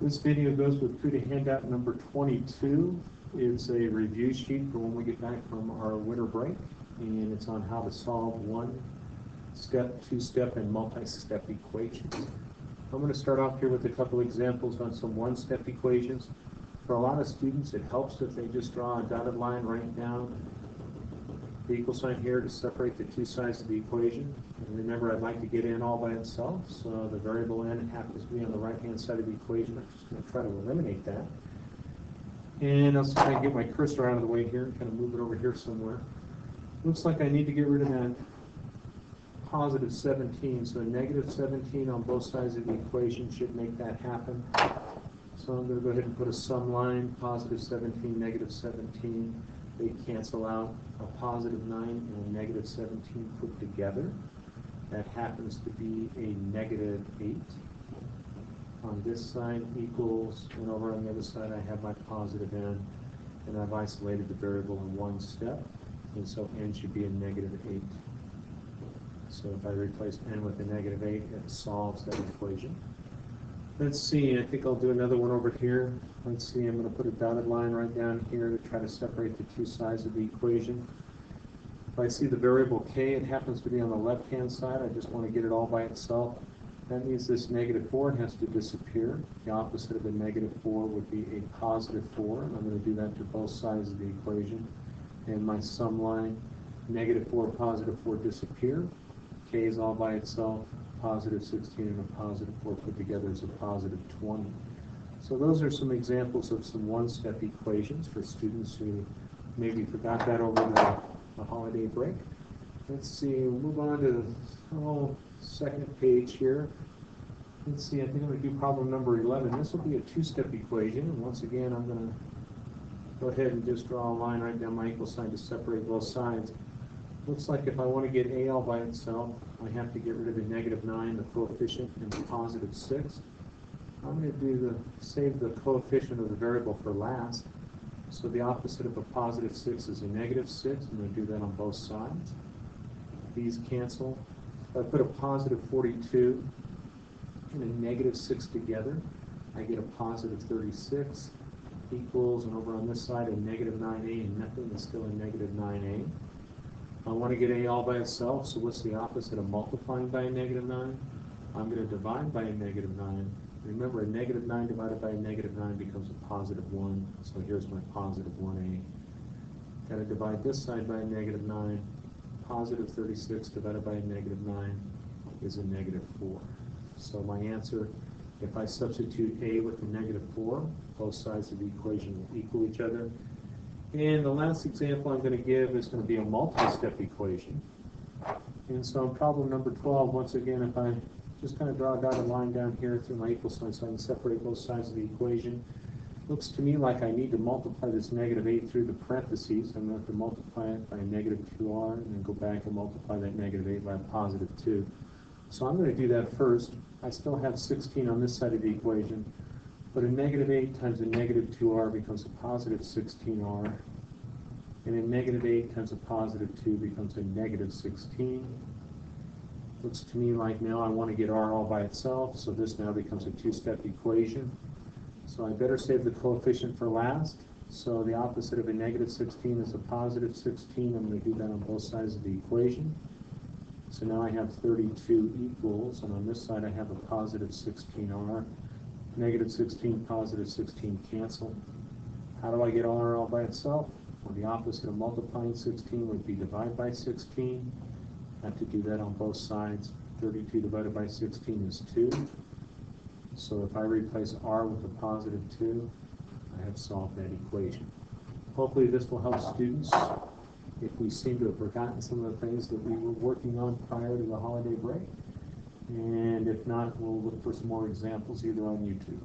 This video goes with Kuta handout number 22. It's a review sheet for when we get back from our winter break, and it's on how to solve one-step, two-step, and multi-step equations. I'm going to start off here with a couple examples on some one-step equations. For a lot of students, it helps if they just draw a dotted line right down the equal sign here to separate the two sides of the equation. And remember, I'd like to get n all by itself, so the variable n happens to be on the right-hand side of the equation. I'm just going to try to eliminate that. And I'll see if I can get my cursor out of the way here and kind of move it over here somewhere. Looks like I need to get rid of that positive 17, so negative 17 on both sides of the equation should make that happen. So I'm going to go ahead and put a sum line, positive 17, negative 17. They cancel out. A positive 9 and a negative 17 put together. That happens to be a negative 8. On this side equals, and over on the other side I have my positive n, and I've isolated the variable in one step, and so n should be a negative 8. So if I replace n with a negative 8, it solves that equation. Let's see, I think I'll do another one over here. Let's see, I'm going to put a dotted line right down here to try to separate the two sides of the equation. If I see the variable k, it happens to be on the left-hand side. I just want to get it all by itself. That means this negative 4 has to disappear. The opposite of a negative 4 would be a positive 4. And I'm going to do that to both sides of the equation. And my sum line, negative 4, positive 4 disappear. K is all by itself. Positive 16 and a positive 4 put together is a positive 20. So those are some examples of some one-step equations for students who maybe forgot that over the holiday break. Let's see, we'll move on to the second page here. Let's see, I think I'm going to do problem number 11. This will be a two-step equation, and once again I'm going to go ahead and just draw a line right down my equal sign to separate both sides. Looks like if I want to get a all by itself, I have to get rid of the negative 9, the coefficient, and the positive 6. I'm going to save the coefficient of the variable for last. So the opposite of a positive 6 is a negative 6. I'm going to do that on both sides. These cancel. If I put a positive 42 and a negative 6 together, I get a positive 36 equals, and over on this side, a negative 9a, and nothing is still a negative 9a. I want to get a all by itself, so what's the opposite of multiplying by a negative 9? I'm going to divide by a negative 9. Remember, a negative 9 divided by a negative 9 becomes a positive 1, so here's my positive 1a. Got to divide this side by a negative 9. Positive 36 divided by a negative 9 is a negative 4. So my answer, if I substitute a with a negative 4, both sides of the equation will equal each other. And the last example I'm going to give is going to be a multi-step equation. And so in problem number 12, once again, if I just kind of draw a dotted line down here through my equal sign so I can separate both sides of the equation, looks to me like I need to multiply this negative 8 through the parentheses. I'm going to have to multiply it by a negative 2r and then go back and multiply that negative 8 by a positive 2. So I'm going to do that first. I still have 16 on this side of the equation. But a negative 8 times a negative 2r becomes a positive 16r. And a negative 8 times a positive 2 becomes a negative 16. Looks to me like now I want to get r all by itself, so this now becomes a two-step equation. So I better save the coefficient for last. So the opposite of a negative 16 is a positive 16. I'm going to do that on both sides of the equation. So now I have 32 equals, and on this side I have a positive 16r. Negative 16, positive 16 cancel. How do I get r all by itself? Well, the opposite of multiplying 16 would be divide by 16. I have to do that on both sides. 32 divided by 16 is 2. So if I replace r with a positive 2, I have solved that equation. Hopefully this will help students if we seem to have forgotten some of the things that we were working on prior to the holiday break. And if not, we'll look for some more examples either on YouTube.